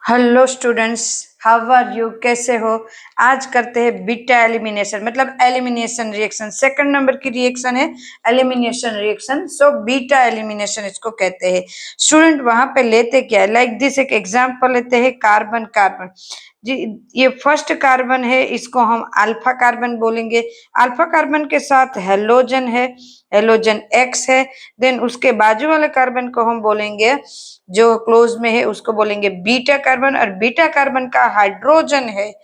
Hello students, how are you? कैसे हो? आज करते हैं बीटा एलिमिनेशन, मतलब एलिमिनेशन रिएक्शन। सेकंड नंबर की रिएक्शन है elimination reaction. So beta elimination इसको कहते हैं। स्टूडेंट वहां पे लेते क्या है, लाइक दिस एक एग्जांपल लेते हैं कार्बन कार्बन जी। ये फर्स्ट कार्बन है, इसको हम अल्फा कार्बन बोलेंगे। अल्फा कार्बन के साथ हेलोजन है, हेलोजन एक्स है। देन उसके बाजू वाले कार्बन को हम बोलेंगे, जो क्लोज में है उसको बोलेंगे बीटा कार्बन। और बीटा कार्बन का हाइड्रोजन है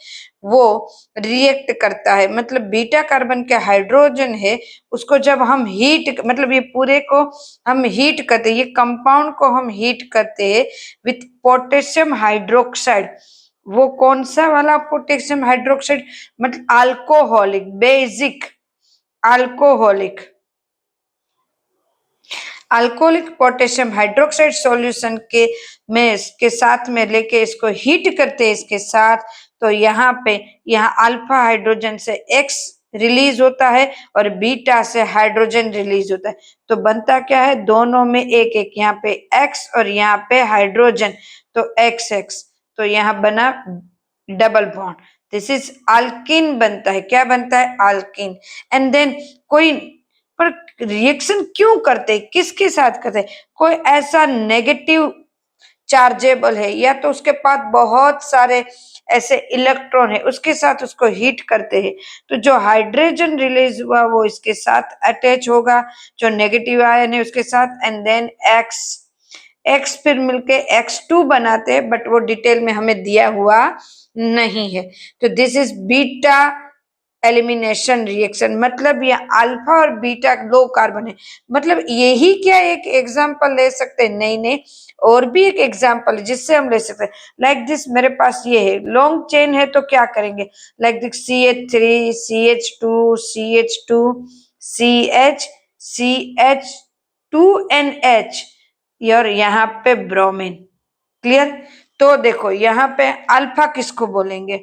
वो रिएक्ट करता है, मतलब बीटा कार्बन के हाइड्रोजन है उसको जब हम हीट, मतलब ये पूरे को हम हीट करते हैं, ये कंपाउंड को हम हीट करते हैं विथ पोटेशियम हाइड्रोक्साइड। वो कौन सा वाला पोटेशियम हाइड्रोक्साइड? मतलब alcoholic, basic alcoholic, alcoholic potassium hydroxide solution के साथ में लेके इसको हीट करते हैं इसके साथ। तो यहाँ अल्फा हाइड्रोजन से एक्स रिलीज होता है और बीटा से हाइड्रोजन रिलीज होता है। तो बनता क्या है, दोनों में एक एक, यहाँ पे एक्स और यहाँ पे हाइड्रोजन, तो एक्स एक्स, तो यहाँ बना double bond. This is alkene बनता है। क्या बनता है? अल्किन। एंड देन कोई पर रिएक्शन क्यों करते, किसके साथ करते? कोई ऐसा नेगेटिव चार्जेबल है या तो उसके पास बहुत सारे ऐसे इलेक्ट्रॉन है, उसके साथ उसको हीट करते हैं। तो जो हाइड्रोजन रिलीज हुआ वो इसके साथ अटैच होगा, जो नेगेटिव आयन है उसके साथ। एंड देन एक्स एक्स फिर मिलके X2 बनाते हैं, बट वो डिटेल में हमें दिया हुआ नहीं है। तो this is beta elimination reaction. मतलब ये अल्फा और बीटा दो कार्बन है, मतलब यही क्या एक एग्जांपल ले सकते हैं? नहीं नहीं, और भी एक एग्जांपल है जिससे हम ले सकते हैं। लाइक दिस मेरे पास ये है, लॉन्ग चेन है, तो क्या करेंगे? Like this CH3 CH2 CH2 CH CH2NH, और यहाँ पे ब्रोमीन। क्लियर? तो देखो यहाँ पे अल्फा किसको बोलेंगे,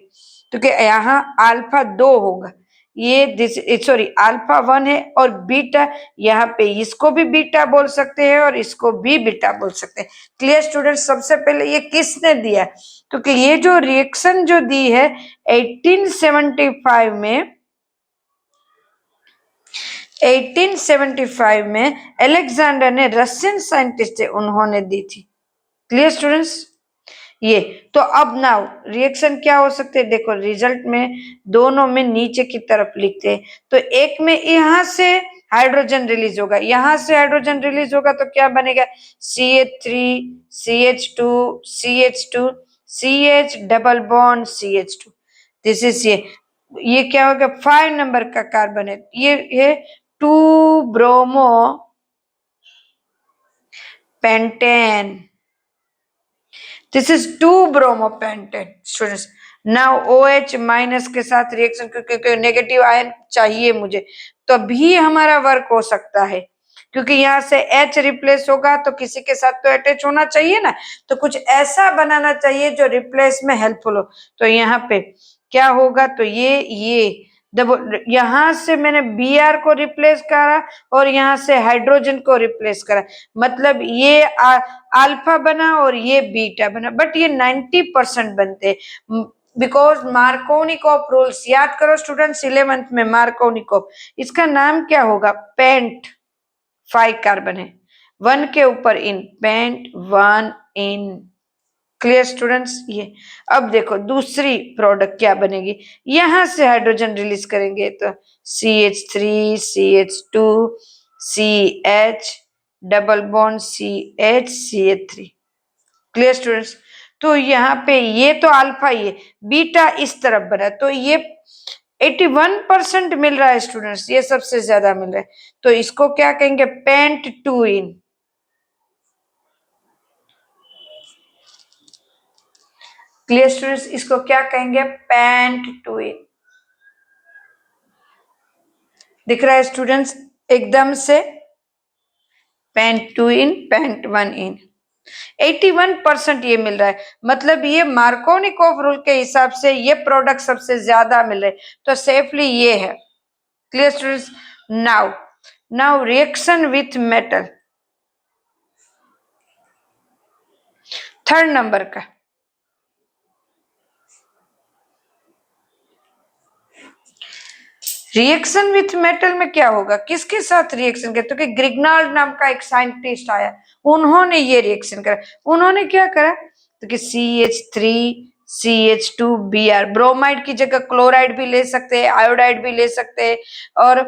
क्योंकि यहाँ अल्फा 2 होगा, ये दिस सॉरी अल्फा 1 है, और बीटा यहाँ पे इसको भी बीटा बोल सकते हैं और इसको भी बीटा बोल सकते हैं। Clear student? सबसे पहले ये किसने दिया? क्योंकि ये जो रिएक्शन जो दी है 1875 में अलेक्जेंडर ने, रशियन साइंटिस्ट थे, उन्होंने दी थी। Clear students? ये तो अब नाउ रिएक्शन क्या हो सकते हैं, देखो रिजल्ट में दोनों में नीचे की तरफ लिखते हैं। तो एक में यहाँ से हाइड्रोजन रिलीज होगा, यहाँ से हाइड्रोजन रिलीज होगा, तो क्या बनेगा? CH3 CH2 CH2 CH double bond CH2। This is ये क्या होगा? 5 नंबर का कार्बन है, ये 2 bromo pentane. This is 2 bromopentane students. Now OH minus के साथ रिएक्शन, क्योंकि नेगेटिव आयन चाहिए मुझे, तो भी हमारा वर्क हो सकता है, क्योंकि यहाँ से H रिप्लेस होगा तो किसी के साथ तो अटैच होना चाहिए ना, तो कुछ ऐसा बनाना चाहिए जो रिप्लेस में हेल्पफुल हो। तो यहाँ पे क्या होगा? तो ये देखो, यहाँ से मैंने Br को रिप्लेस करा और यहाँ से हाइड्रोजन को रिप्लेस करा, मतलब ये अल्फा बना और ये बीटा बना, बट ये 90% बनते, बिकॉज मार्कोनिकॉफ रूल्स याद करो स्टूडेंट्स, 11th में मार्कोनिकॉफ। इसका नाम क्या होगा? पेंट। 5 कार्बन है, 1 के ऊपर yne, pent 1 yne. Clear students? ये अब देखो दूसरी प्रोडक्ट क्या बनेगी, यहां से हाइड्रोजन रिलीज करेंगे तो CH3 CH2 CH double bond CH CH3। Clear students? तो यहाँ पे ये तो अल्फा, ये बीटा इस तरफ बना, तो ये 81% मिल रहा है स्टूडेंट्स, ये सबसे ज्यादा मिल रहा है। तो इसको क्या कहेंगे? Pent 2 yne. Clear students? इसको क्या कहेंगे? Pent 2 yne. दिख रहा है स्टूडेंट्स एकदम से? पेंट 2 इन, पेंट 1 इन, 81% ये मिल रहा है, मतलब ये मार्कोनिकॉफ रूल के हिसाब से ये प्रोडक्ट सबसे ज्यादा मिल रहे, तो सेफली ये है। Clear students? Now now reaction with metal, third number का रिएक्शन विथ मेटल में क्या होगा, किसके साथ रिएक्शन करते, तो कि ग्रिग्नाल्ड नाम का एक साइंटिस्ट आया, उन्होंने ये रिएक्शन करा। उन्होंने क्या करा, तो कि CH3CH2Br, ब्रोमाइड की जगह क्लोराइड भी ले सकते हैं, आयोडाइड भी ले सकते हैं, और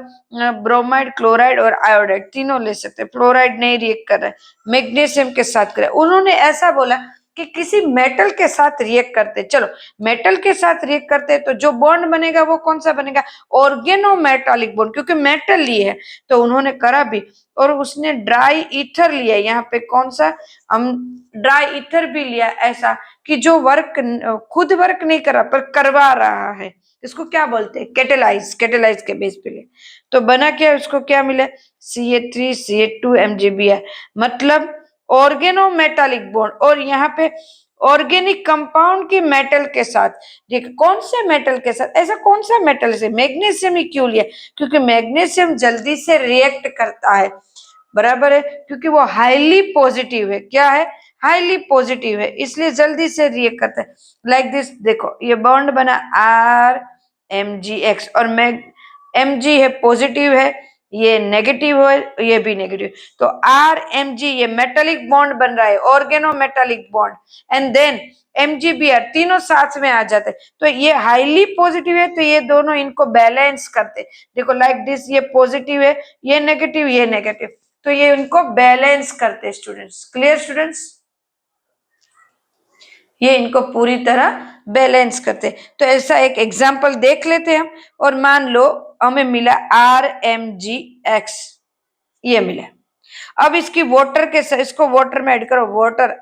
ब्रोमाइड, क्लोराइड और आयोडाइड तीनों ले सकते हैं। फ्लोराइड नहीं रिएक्ट कर रहा है, मैग्नीशियम के साथ कर, उन्होंने ऐसा बोला कि किसी मेटल के साथ रिएक्ट करते, चलो मेटल के साथ रिएक्ट करते तो जो बॉन्ड बनेगा वो कौन सा बनेगा, ऑर्गेनोमेटालिक बॉन्ड, क्योंकि मेटल लिए है तो उन्होंने करा भी। और उसने ड्राई ईथर लिया, यहाँ पे कौन सा, हम ड्राई ईथर भी लिया, ऐसा कि जो वर्क खुद वर्क नहीं कर रहा पर करवा रहा है, इसको क्या बोलते हैं, कैटेलाइज, कैटेलाइज के बेस पे ले। तो बना क्या, उसको क्या मिला, CH3CH2MgBr, मतलब ऑर्गेनोमेटालिक बॉन्ड। और यहाँ पे ऑर्गेनिक कंपाउंड की मेटल के साथ, देखिए कौन से मेटल के साथ, ऐसा कौन सा मेटल से, मैग्नीशियम ही क्यों लिया, क्योंकि मैग्नीशियम जल्दी से रिएक्ट करता है, बराबर है, क्योंकि वो हाईली पॉजिटिव है, क्या है, हाईली पॉजिटिव है, इसलिए जल्दी से रिएक्ट करता है। लाइक दिस, देखो ये बॉन्ड बना RMgX, और Mg है पॉजिटिव है, ये नेगेटिव है, ये भी नेगेटिव, तो RMg ये मेटालिक बॉन्ड बन रहा है, organometallic bond, and then MgBr, तीनों साथ में आ जाते हैं, तो ये हाईली पॉजिटिव है, तो ये दोनों इनको बैलेंस करते, देखो लाइक दिस, ये पॉजिटिव है, ये नेगेटिव, तो ये इनको बैलेंस करते स्टूडेंट्स, क्लियर स्टूडेंट्स, ये इनको पूरी तरह बैलेंस करते। तो ऐसा एक एग्जाम्पल देख लेते हैं हम, और मान लो हमें मिला RMgX, ये मिला। अब इसकी वाटर के साथ, इसको वाटर में ऐड करो, वाटर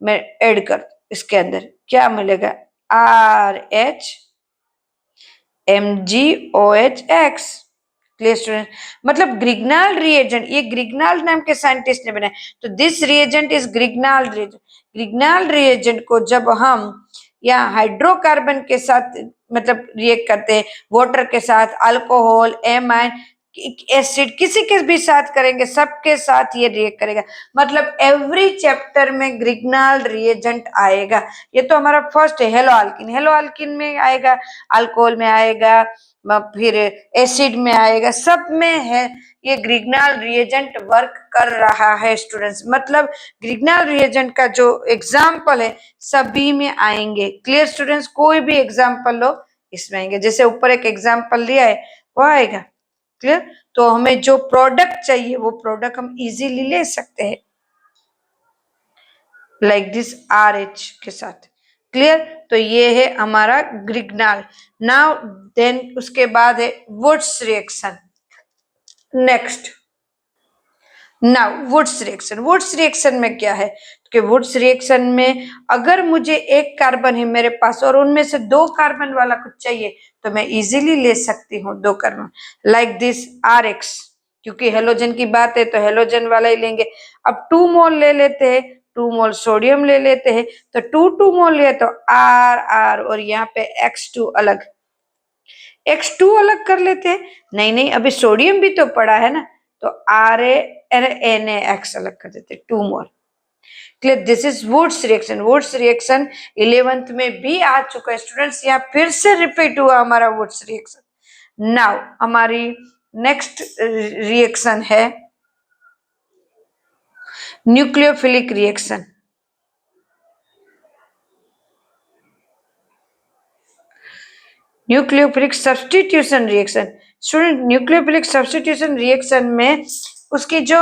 में ऐड कर, इसके अंदर क्या मिलेगा, RHMgOHX, क्लियर स्टूडेंट, मतलब ग्रिग्नाल्ड रिएजेंट, ये ग्रिग्नाल्ड नाम के साइंटिस्ट ने बनाया, तो this reagent is Grignard reagent. Grignard reagent को जब हम या हाइड्रोकार्बन के साथ मतलब रिएक्ट करते हैं, वाटर के साथ, अल्कोहल, एमाइन, एसिड, किसी के भी साथ करेंगे, सबके साथ ये रिएक्ट करेगा, मतलब एवरी चैप्टर में ग्रिग्नाल्ड रिएजेंट आएगा। ये तो हमारा फर्स्ट है, हेलो अल्किन, हेलो अल्किन में आएगा, अल्कोहल में आएगा, फिर एसिड में आएगा, सब में है, ये ग्रिग्नाल्ड रिएजेंट वर्क कर रहा है स्टूडेंट्स, मतलब ग्रिग्नाल्ड रिएजेंट का जो एग्जाम्पल है सभी में आएंगे, क्लियर स्टूडेंट्स, कोई भी एग्जाम्पल लो इसमें आएंगे, जैसे ऊपर एक एग्जाम्पल लिया है वो आएगा, क्लियर। तो हमें जो प्रोडक्ट चाहिए वो प्रोडक्ट हम इजीली ले सकते हैं, लाइक दिस RH के साथ, क्लियर। तो ये है हमारा ग्रिग्नाल। नाउ देन उसके बाद है Wurtz reaction, next. Now Wurtz reaction में क्या है कि वुड्स रिएक्शन में अगर मुझे एक कार्बन है मेरे पास और उनमें से दो कार्बन वाला कुछ चाहिए तो मैं इजीली ले सकती हूँ दो कार्बन, लाइक दिस RH, क्योंकि हेलोजन की बात है तो हेलोजन वाला ही लेंगे। अब 2 मोल ले लेते हैं, 2 मोल सोडियम ले लेते हैं, तो 2 मोल ले तो R और यहाँ पे X2 अलग, X2 अलग कर लेते हैं, नहीं नहीं अभी सोडियम भी तो पड़ा है ना, तो RaNaX अलग कर देते, 2 mole, clear. This is Wurtz reaction. Wurtz reaction 11th में भी आ चुका है स्टूडेंट्स, यहाँ फिर से रिपीट हुआ हमारा वुड्स रिएक्शन। नाउ हमारी नेक्स्ट रिएक्शन है nucleophilic reaction. Nucleophilic substitution reaction, student nucleophilic substitution reaction में उसकी जो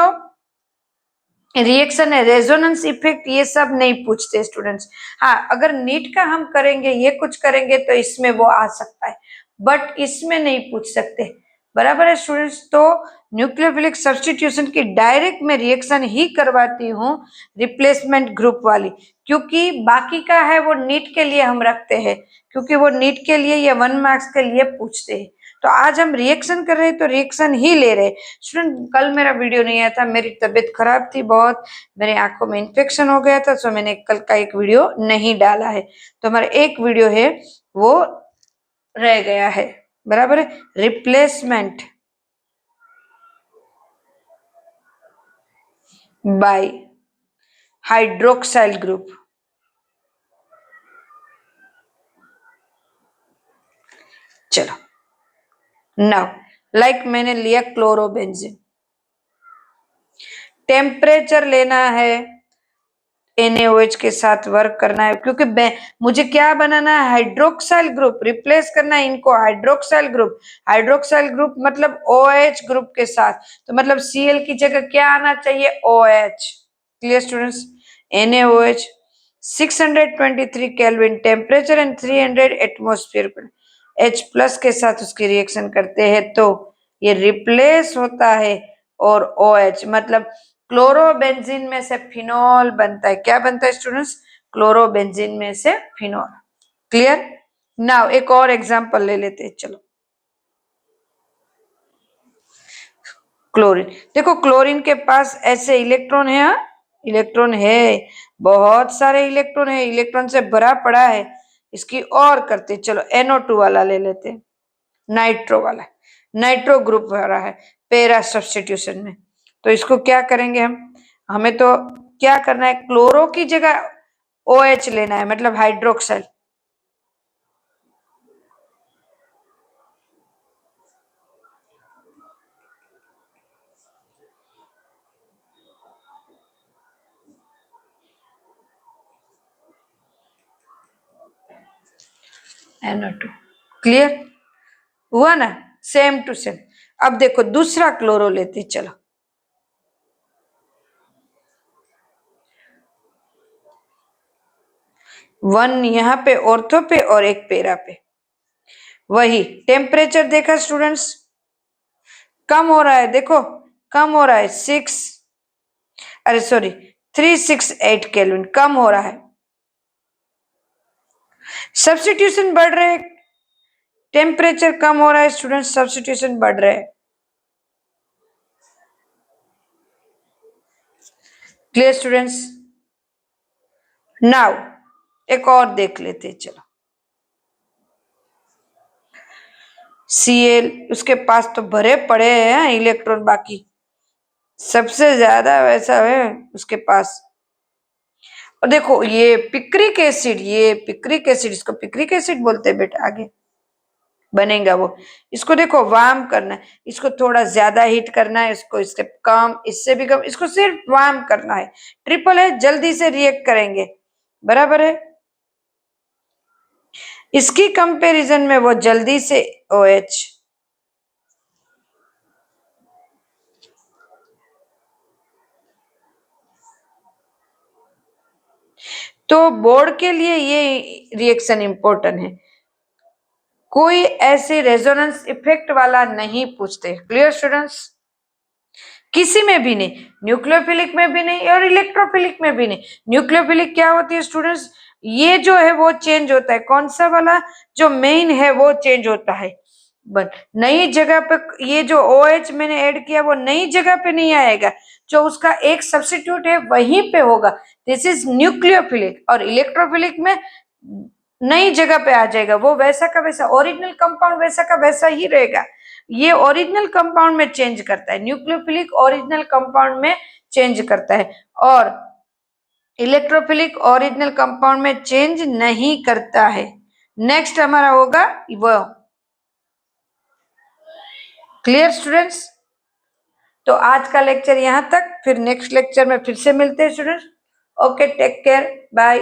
रिएक्शन है, रेजोनेंस इफेक्ट, ये सब नहीं पूछते स्टूडेंट्स। हाँ अगर नीट का हम करेंगे, ये कुछ करेंगे तो इसमें वो आ सकता है, बट इसमें नहीं पूछ सकते, बराबर है स्टूडेंट्स। तो न्यूक्लियोफिलिक सब्स्टिट्यूशन की डायरेक्ट मैं रिएक्शन ही करवाती हूँ रिप्लेसमेंट ग्रुप वाली, क्योंकि बाकी का है वो नीट के लिए हम रखते हैं, क्योंकि वो नीट के लिए या 1 मार्क्स के लिए पूछते हैं। तो आज हम रिएक्शन कर रहे हैं तो रिएक्शन ही ले रहे स्टूडेंट। कल मेरा वीडियो नहीं आया था, मेरी तबीयत खराब थी बहुत, मेरे आंखों में इन्फेक्शन हो गया था, तो मैंने कल का एक वीडियो नहीं डाला है, तो हमारा एक वीडियो है वो रह गया है, बराबर है। रिप्लेसमेंट बाय हाइड्रोक्साइल ग्रुप, चलो नाउ लाइक मैंने लिया क्लोरोबेंजीन, टेम्परेचर लेना है, NaOH के साथ वर्क करना है, क्योंकि मुझे क्या बनाना है, हाइड्रोक्साइल ग्रुप, रिप्लेस करना है इनको हाइड्रोक्साइल ग्रुप। हाइड्रोक्साइल ग्रुप मतलब OH ग्रुप के साथ, तो मतलब Cl की जगह क्या आना चाहिए, OH। Clear students, NaOH 623 kelvin temperature and 300 atmosphere H plus के साथ उसकी रिएक्शन करते हैं तो ये रिप्लेस होता है, और OH मतलब क्लोरोबेंजीन में से फिनॉल बनता है। क्या बनता है स्टूडेंट्स, क्लोरोबेंजीन में से फिनॉल। क्लियर। नाउ एक और एग्जांपल ले लेते हैं, चलो। क्लोरीन, देखो क्लोरीन के पास ऐसे इलेक्ट्रॉन है, इलेक्ट्रॉन है, बहुत सारे इलेक्ट्रॉन है, इलेक्ट्रॉन से भरा पड़ा है। इसकी और करते, चलो NO2 वाला ले लेते हैं, नाइट्रो वाला, नाइट्रो ग्रुप हो रहा है पैरा सब्स्टिट्यूशन में। तो इसको क्या करेंगे हम, हमें तो क्या करना है, क्लोरो की जगह OH लेना है, मतलब हाइड्रोक्साइल। NO2, क्लियर हुआ ना, सेम टू सेम। अब देखो दूसरा क्लोरो लेते, चलो। 1 यहाँ पे ऑर्थो पे और एक पैरा पे। वही टेम्परेचर देखा स्टूडेंट्स, कम हो रहा है, देखो कम हो रहा है, 368 केल्विन कम हो रहा है। सब्स्टिट्यूशन बढ़ रहे, टेम्परेचर कम हो रहा है स्टूडेंट, सब्स्टिट्यूशन बढ़ रहे हैं। Clear students. नाउ एक और देख लेते हैं, चलो। Cl, उसके पास तो भरे पड़े हैं इलेक्ट्रॉन, बाकी सबसे ज्यादा वैसा है उसके पास। और देखो ये पिक्रिक एसिड, ये पिक्रिक एसिड, इसको पिक्रिक एसिड बोलते हैं बेटा, आगे बनेगा वो। इसको देखो वार्म करना है, इसको थोड़ा ज्यादा हीट करना है, इसको इससे कम, इससे भी कम, इसको सिर्फ वार्म करना है। ट्रिपल है, जल्दी से रिएक्ट करेंगे, बराबर है। इसकी कंपैरिजन में वो जल्दी से OH। तो बोर्ड के लिए ये रिएक्शन इंपॉर्टेंट है, कोई ऐसे रेजोनेंस इफेक्ट वाला नहीं पूछते। क्लियर स्टूडेंट्स, किसी में भी नहीं, न्यूक्लियोफिलिक में भी नहीं और इलेक्ट्रोफिलिक में भी नहीं। न्यूक्लियोफिलिक क्या होती है स्टूडेंट्स, ये जो है वो चेंज होता है, कौन सा वाला, जो मेन है वो चेंज होता है, बट नई जगह पे ये जो OH मैंने ऐड किया वो नई जगह पे नहीं आएगा, जो उसका एक सब्स्टिट्यूट है वहीं पे होगा। This is nucleophilic. और इलेक्ट्रोफिलिक में नई जगह पे आ जाएगा, वो वैसा का वैसा, ओरिजिनल कंपाउंड वैसा का वैसा ही रहेगा। ये ओरिजिनल कंपाउंड में चेंज करता है, न्यूक्लियोफिलिक ओरिजिनल कंपाउंड में चेंज करता है, और इलेक्ट्रोफिलिक ओरिजिनल कंपाउंड में चेंज नहीं करता है। नेक्स्ट हमारा होगा वो। क्लियर स्टूडेंट्स, तो आज का लेक्चर यहाँ तक, फिर नेक्स्ट लेक्चर में फिर से मिलते हैं students. Okay, take care, bye.